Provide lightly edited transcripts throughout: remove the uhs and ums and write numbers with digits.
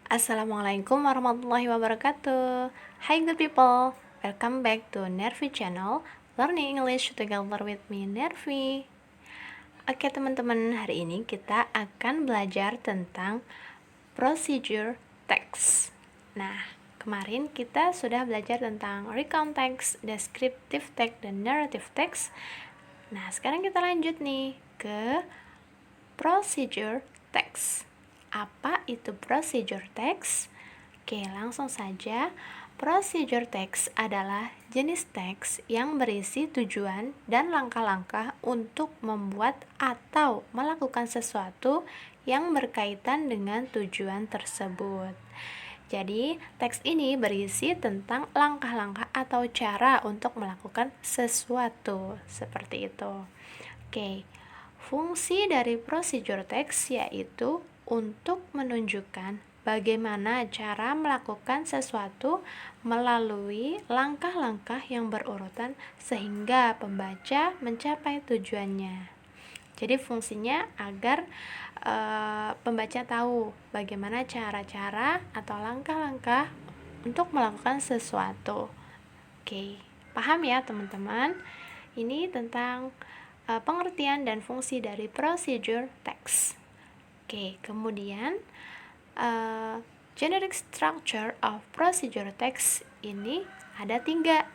Assalamualaikum warahmatullahi wabarakatuh. Hi good people, welcome back to Nervi channel, Learning English together with me, Nervi. Oke teman-teman, hari ini kita akan belajar tentang procedure text. Nah, kemarin kita sudah belajar tentang recount text, descriptive text, dan narrative text. Nah, sekarang kita lanjut nih ke procedure text. Apa itu procedure text? Oke, langsung saja. Procedure text adalah jenis teks yang berisi tujuan dan langkah-langkah untuk membuat atau melakukan sesuatu yang berkaitan dengan tujuan tersebut. Jadi, teks ini berisi tentang langkah-langkah atau cara untuk melakukan sesuatu, seperti itu. Oke, fungsi dari procedure text yaitu untuk menunjukkan bagaimana cara melakukan sesuatu melalui langkah-langkah yang berurutan sehingga pembaca mencapai tujuannya. Jadi fungsinya agar pembaca tahu bagaimana cara-cara atau langkah-langkah untuk melakukan sesuatu. Oke, paham ya teman-teman? Ini tentang pengertian dan fungsi dari procedure text. Oke, kemudian generic structure of procedure text ini ada 3.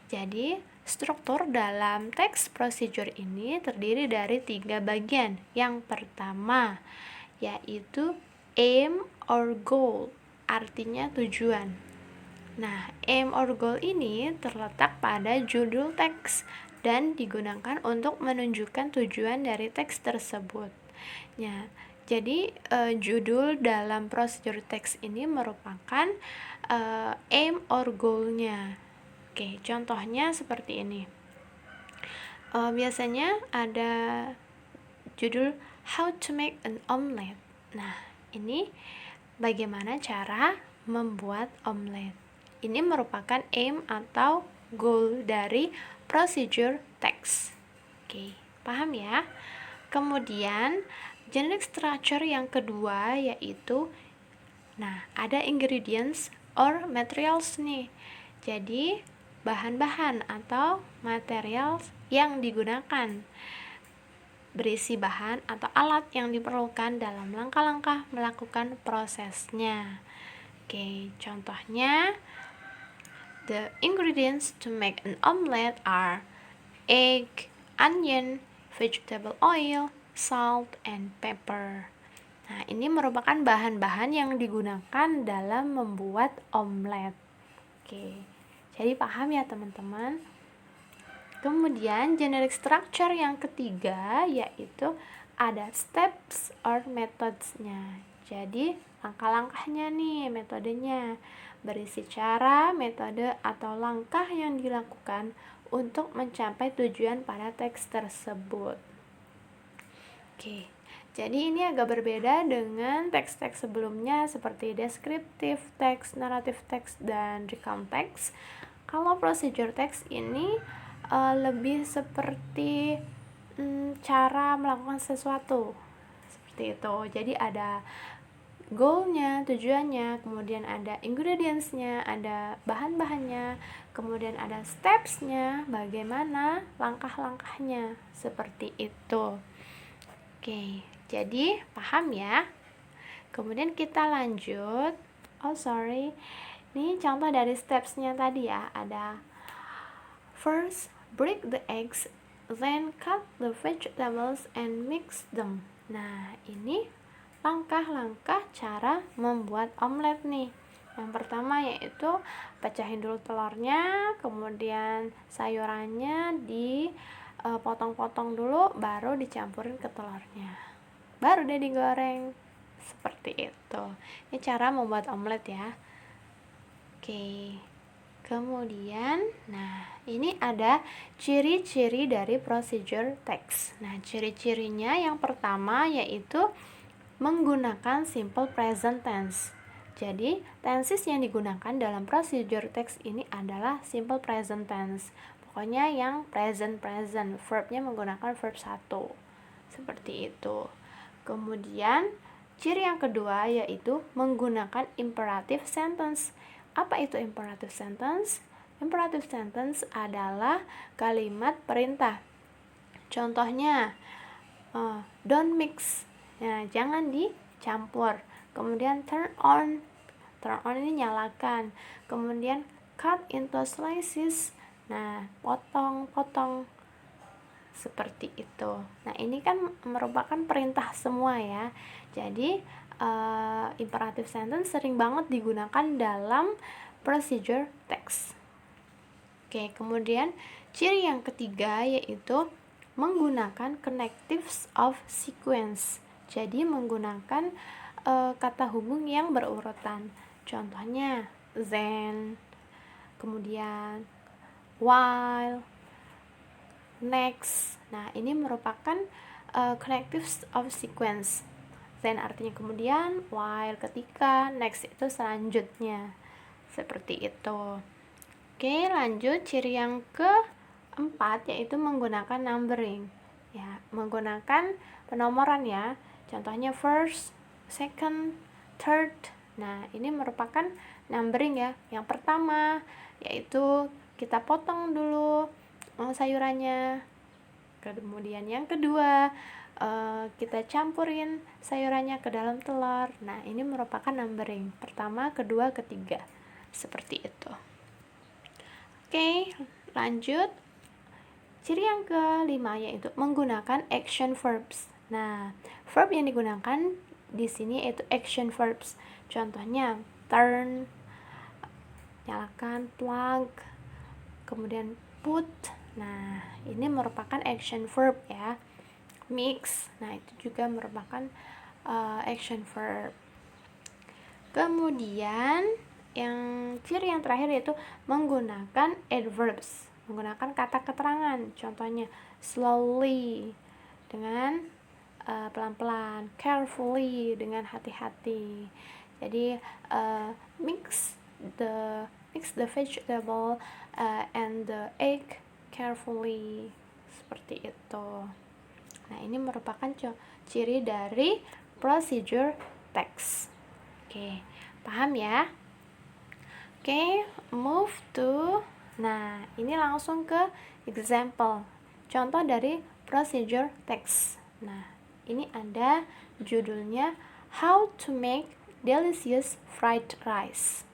Jadi, struktur dalam teks procedure ini terdiri dari 3 bagian. Yang pertama yaitu aim or goal, artinya tujuan. Nah, aim or goal ini terletak pada judul teks dan digunakan untuk menunjukkan tujuan dari teks tersebut. Ya, jadi judul dalam procedure text ini merupakan aim or goal-nya. Oke, contohnya seperti ini. Biasanya ada judul How to make an omelette. Nah, ini bagaimana cara membuat omelet. Ini merupakan aim atau goal dari procedure text. Oke, paham ya? Kemudian generic structure yang kedua yaitu ada ingredients or materials nih. Jadi bahan-bahan atau material yang digunakan berisi bahan atau alat yang diperlukan dalam langkah-langkah melakukan prosesnya. Oke, contohnya the ingredients to make an omelette are egg, onion, vegetable oil, salt, and pepper. Nah, ini merupakan bahan-bahan yang digunakan dalam membuat omelet. Oke, jadi paham ya teman-teman? Kemudian generic structure yang ketiga yaitu ada steps or methods-nya. Jadi langkah-langkahnya nih, metodenya berisi cara, metode, atau langkah yang dilakukan untuk mencapai tujuan pada teks tersebut. Oke, jadi ini agak berbeda dengan teks-teks sebelumnya seperti descriptive text, narrative text, dan recount text. Kalau procedure text ini lebih seperti cara melakukan sesuatu, seperti itu. Jadi ada goalnya, tujuannya, kemudian ada ingredients-nya, ada bahan-bahannya, kemudian ada steps-nya, bagaimana langkah-langkahnya, seperti itu. Oke, jadi paham ya? Kemudian kita lanjut. Ini contoh dari steps-nya tadi ya. Ada first, break the eggs, then cut the vegetables and mix them. Nah, ini langkah-langkah cara membuat omelet nih. Yang pertama yaitu pecahin dulu telurnya, kemudian sayurannya dipotong-potong dulu, baru dicampurin ke telurnya. Baru deh digoreng. Seperti itu. Ini cara membuat omelet ya. Oke. Kemudian, ini ada ciri-ciri dari procedure text. Nah, ciri-cirinya yang pertama yaitu menggunakan simple present tense. Jadi, tenses yang digunakan dalam procedure text ini adalah simple present tense. Pokoknya yang present, verbnya menggunakan verb 1. Seperti itu. Kemudian, Ciri yang kedua yaitu menggunakan imperative sentence. Apa itu imperative sentence? Imperative sentence adalah kalimat perintah. Contohnya, don't mix. Nah, jangan dicampur. Kemudian turn on. Turn on ini nyalakan. Kemudian cut into slices. Nah, potong-potong. Seperti itu. Nah, ini kan merupakan perintah semua ya. Jadi, imperative sentence sering banget digunakan dalam procedure text. Oke, kemudian ciri yang ketiga yaitu menggunakan connectives of sequence. Jadi menggunakan kata hubung yang berurutan. Contohnya then, kemudian while, next. Nah, ini merupakan connectives of sequence. Then artinya kemudian, while ketika, next itu selanjutnya. Seperti itu. Oke, lanjut ciri yang keempat yaitu menggunakan numbering. Ya, menggunakan penomoran ya. Contohnya first, second, third. Nah, ini merupakan numbering ya. Yang pertama yaitu kita potong dulu sayurannya. Kemudian yang kedua, kita campurin sayurannya ke dalam telur. Nah, ini merupakan numbering. Pertama, kedua, ketiga. Seperti itu. Oke, lanjut. Ciri yang kelima yaitu menggunakan action verbs. Nah, verb yang digunakan di sini yaitu action verbs. Contohnya turn, nyalakan, plug, kemudian put. Nah, ini merupakan action verb ya. Mix. Nah, itu juga merupakan action verb. Kemudian yang ciri yang terakhir yaitu menggunakan adverbs, menggunakan kata keterangan. Contohnya slowly dengan pelan-pelan, carefully dengan hati-hati. Jadi mix the vegetable and the egg carefully, seperti itu. Nah, ini merupakan ciri dari procedure text. Oke, paham ya? Oke, move to. Nah, ini langsung ke example. Contoh dari procedure text. Nah, ini ada judulnya How to make delicious fried rice.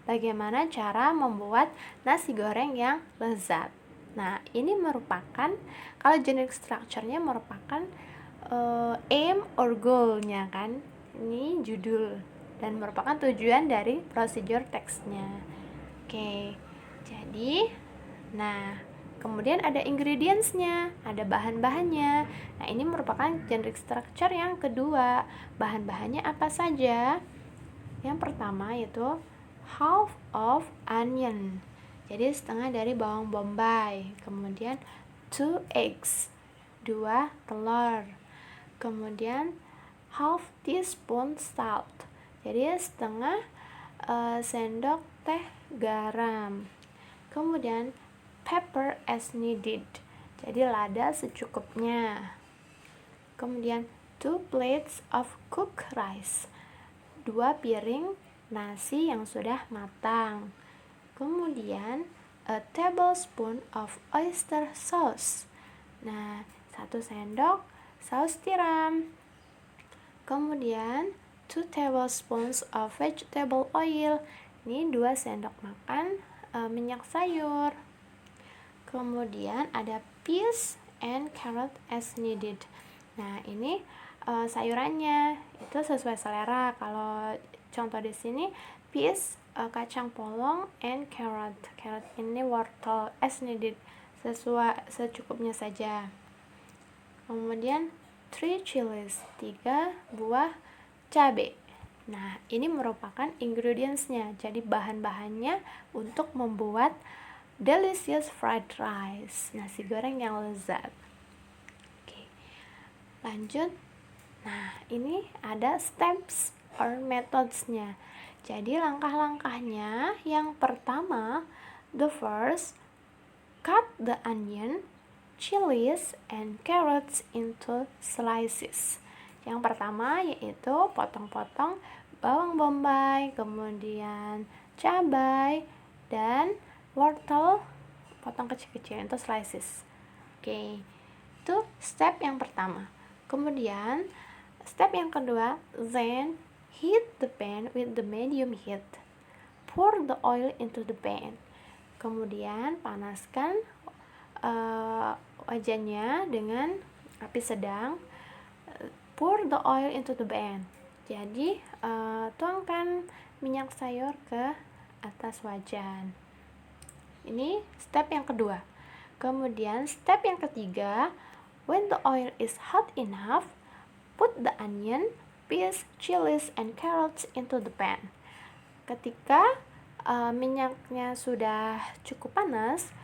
Bagaimana cara membuat nasi goreng yang lezat. Nah, ini merupakan, kalau generic structure-nya merupakan aim or goal-nya kan. Ini judul dan merupakan tujuan dari procedure text-nya. Oke, jadi nah kemudian ada ingredients-nya, ada bahan-bahannya. Nah, ini merupakan generic structure yang kedua. Bahan-bahannya apa saja? Yang pertama yaitu half of onion, jadi setengah dari bawang bombay. Kemudian 2 eggs, 2 telur. Kemudian half teaspoon salt, jadi setengah sendok teh garam. Kemudian pepper as needed, jadi lada secukupnya. Kemudian 2 plates of cooked rice, 2 piring nasi yang sudah matang. Kemudian a tablespoon of oyster sauce, nah 1 sendok saus tiram. Kemudian 2 tablespoons of vegetable oil, ini 2 sendok makan minyak sayur. Kemudian ada peas and carrot as needed. Nah, ini sayurannya itu sesuai selera. Kalau contoh di sini peas, kacang polong, and carrot. Carrot ini wortel as needed, sesuai secukupnya saja. Kemudian 3 chilies, 3 buah cabai. Nah, ini merupakan ingredients-nya, jadi bahan-bahannya untuk membuat delicious fried rice, nasi goreng yang lezat. Oke, lanjut. Nah, ini ada steps or methods-nya. Jadi langkah-langkahnya, yang pertama, the first, cut the onion, chilies, and carrots into slices. Yang pertama yaitu potong-potong bawang bombay, kemudian cabai, dan wortel potong kecil-kecil, itu slices. Oke, itu step yang pertama. Kemudian step yang kedua, then heat the pan with the medium heat. Pour the oil into the pan. Kemudian panaskan wajannya dengan api sedang. Pour the oil into the pan. Jadi tuangkan minyak sayur ke atas wajan. Ini step yang kedua. Kemudian step yang ketiga, when the oil is hot enough, put the onion, peas, chilies, and carrots into the pan. Ketika minyaknya sudah cukup panas,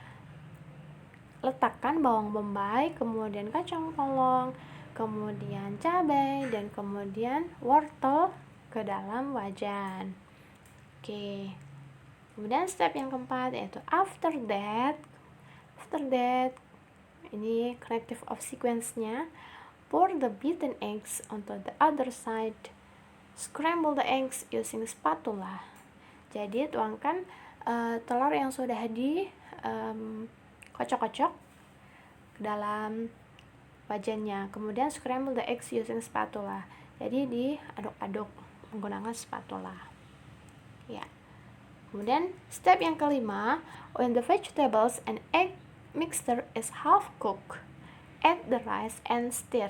letakkan bawang bombay, kemudian kacang polong, kemudian cabai, dan kemudian wortel ke dalam wajan. Oke. Kemudian step yang keempat yaitu after that ini corrective of sequence-nya, pour the beaten eggs onto the other side. Scramble the eggs using spatula. Jadi tuangkan telur yang sudah di kocok-kocok ke dalam wajannya. Kemudian scramble the eggs using spatula. Jadi diaduk-aduk menggunakan spatula. Ya. Kemudian step yang kelima, when the vegetables and egg mixture is half cooked, add the rice and stir.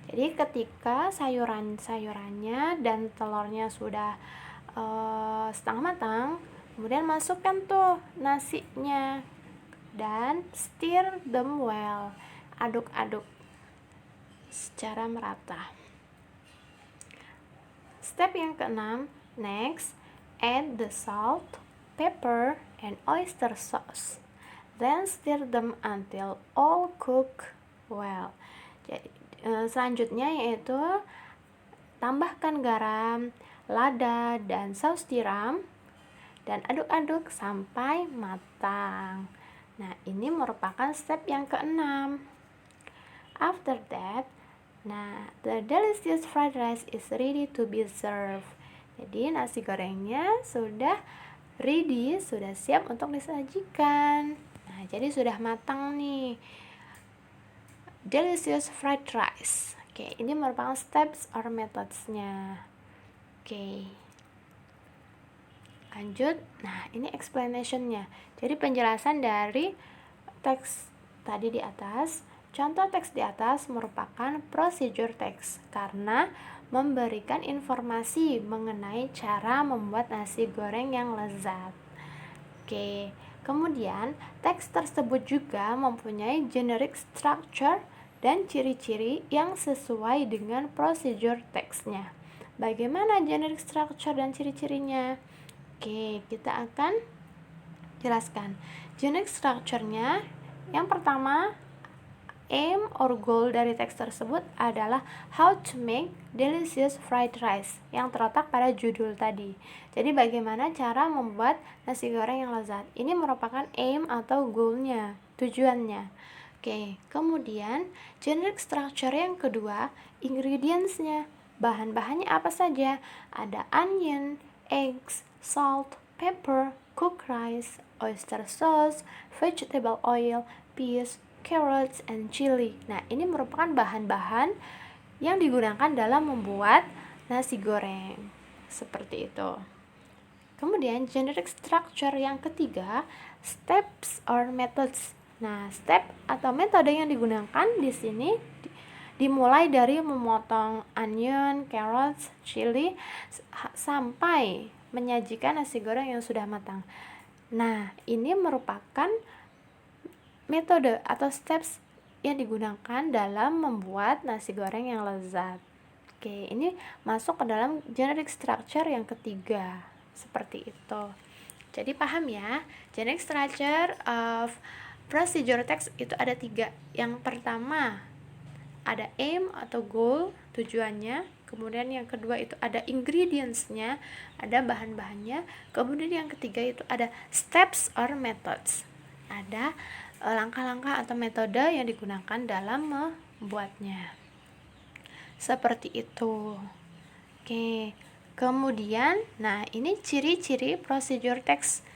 Jadi ketika sayurannya dan telurnya sudah setengah matang, kemudian masukkan tuh nasinya dan stir them well. Aduk-aduk secara merata. Step yang keenam, next, add the salt, pepper, and oyster sauce. Then stir them until all cook well. Jadi selanjutnya yaitu tambahkan garam, lada, dan saus tiram dan aduk-aduk sampai matang. Nah, ini merupakan step yang keenam. After that, the delicious fried rice is ready to be served. Jadi nasi gorengnya sudah ready, sudah siap untuk disajikan. Nah, jadi sudah matang nih. Delicious fried rice. Oke, ini merupakan steps or methods-nya. Oke. Lanjut. Nah, ini explanation-nya. Jadi penjelasan dari teks tadi di atas. Contoh teks di atas merupakan procedure text karena memberikan informasi mengenai cara membuat nasi goreng yang lezat. Oke, kemudian teks tersebut juga mempunyai generic structure dan ciri-ciri yang sesuai dengan procedure text-nya. Bagaimana generic structure dan ciri-cirinya? Oke, kita akan jelaskan. Generic structure-nya yang pertama, aim or goal dari teks tersebut adalah how to make delicious fried rice yang terletak pada judul tadi. Jadi bagaimana cara membuat nasi goreng yang lezat. Ini merupakan aim atau goalnya, tujuannya. Oke, kemudian generic structure yang kedua, ingredients-nya. Bahan-bahannya apa saja? Ada onion, eggs, salt, pepper, cooked rice, oyster sauce, vegetable oil, peas, carrots, and chili. Nah, ini merupakan bahan-bahan yang digunakan dalam membuat nasi goreng. Seperti itu. Kemudian generic structure yang ketiga, steps or methods. Nah, step atau metode yang digunakan di sini dimulai dari memotong onion, carrots, chili sampai menyajikan nasi goreng yang sudah matang. Nah, ini merupakan metode atau steps yang digunakan dalam membuat nasi goreng yang lezat. Oke, ini masuk ke dalam generic structure yang ketiga. Seperti itu. Jadi paham ya, generic structure of procedure text itu ada 3. Yang pertama ada aim atau goal, tujuannya. Kemudian yang kedua itu ada ingredients-nya, ada bahan-bahannya. Kemudian yang ketiga itu ada steps or methods, ada langkah-langkah atau metode yang digunakan dalam membuatnya. seperti itu. Oke, kemudian, nah ini ciri-ciri procedure text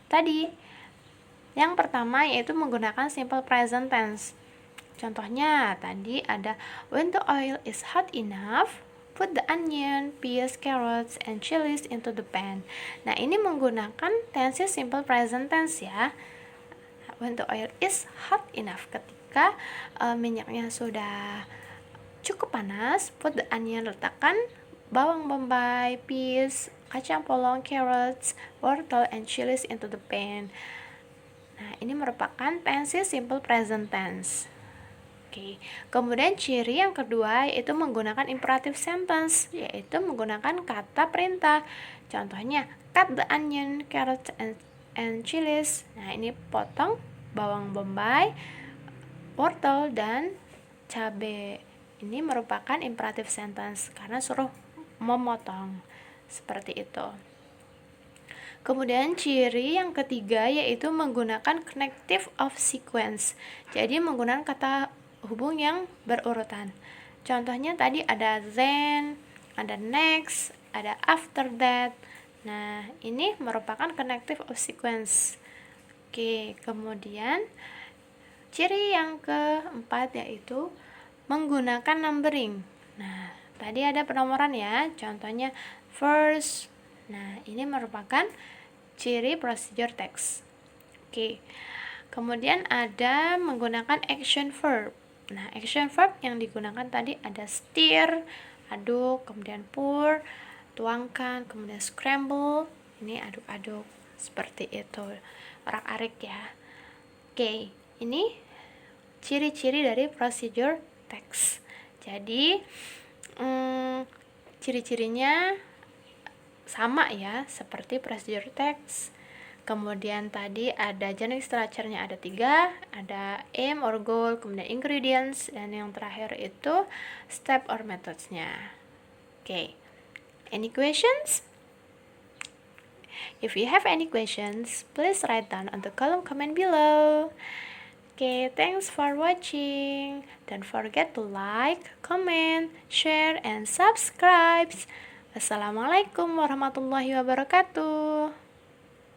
tadi. Yang pertama yaitu menggunakan simple present tense. Contohnya tadi ada when the oil is hot enough, put the onion, peas, carrots, and chilies into the pan. Nah, ini menggunakan tense simple present tense ya. When the oil is hot enough, ketika minyaknya sudah cukup panas, put the onion, letakkan bawang bombay, peas, kacang polong, carrots, wortel, and chilies into the pan. Nah, ini merupakan tense simple present tense. Oke. Kemudian ciri yang kedua yaitu menggunakan imperative sentence, yaitu menggunakan kata perintah. Contohnya, cut the onion, carrots, and chilies. Nah, ini potong bawang bombay, wortel, dan cabai. Ini merupakan imperative sentence karena suruh memotong. Seperti itu. Kemudian ciri yang ketiga yaitu menggunakan connective of sequence. Jadi menggunakan kata hubung yang berurutan. Contohnya tadi ada then, ada next, ada after that. Nah, ini merupakan connective of sequence. Oke, kemudian ciri yang keempat yaitu menggunakan numbering. Nah, tadi ada penomoran ya, contohnya first. Nah, ini merupakan ciri procedure text. Oke. Kemudian ada menggunakan action verb. Nah, action verb yang digunakan tadi ada stir, aduk, kemudian pour, tuangkan, kemudian scramble. Ini aduk-aduk seperti itu. Orak-arik ya. Oke, ini ciri-ciri dari procedure text. Jadi, ciri-cirinya sama ya seperti procedure text. Kemudian tadi ada jenis structure-nya ada 3, ada aim or goal, kemudian ingredients, dan yang terakhir itu step or methods-nya. Okay. Any questions? If you have any questions, please write down on the column comment below. Okay, thanks for watching. Don't forget to like, comment, share, and subscribe. Assalamualaikum warahmatullahi wabarakatuh.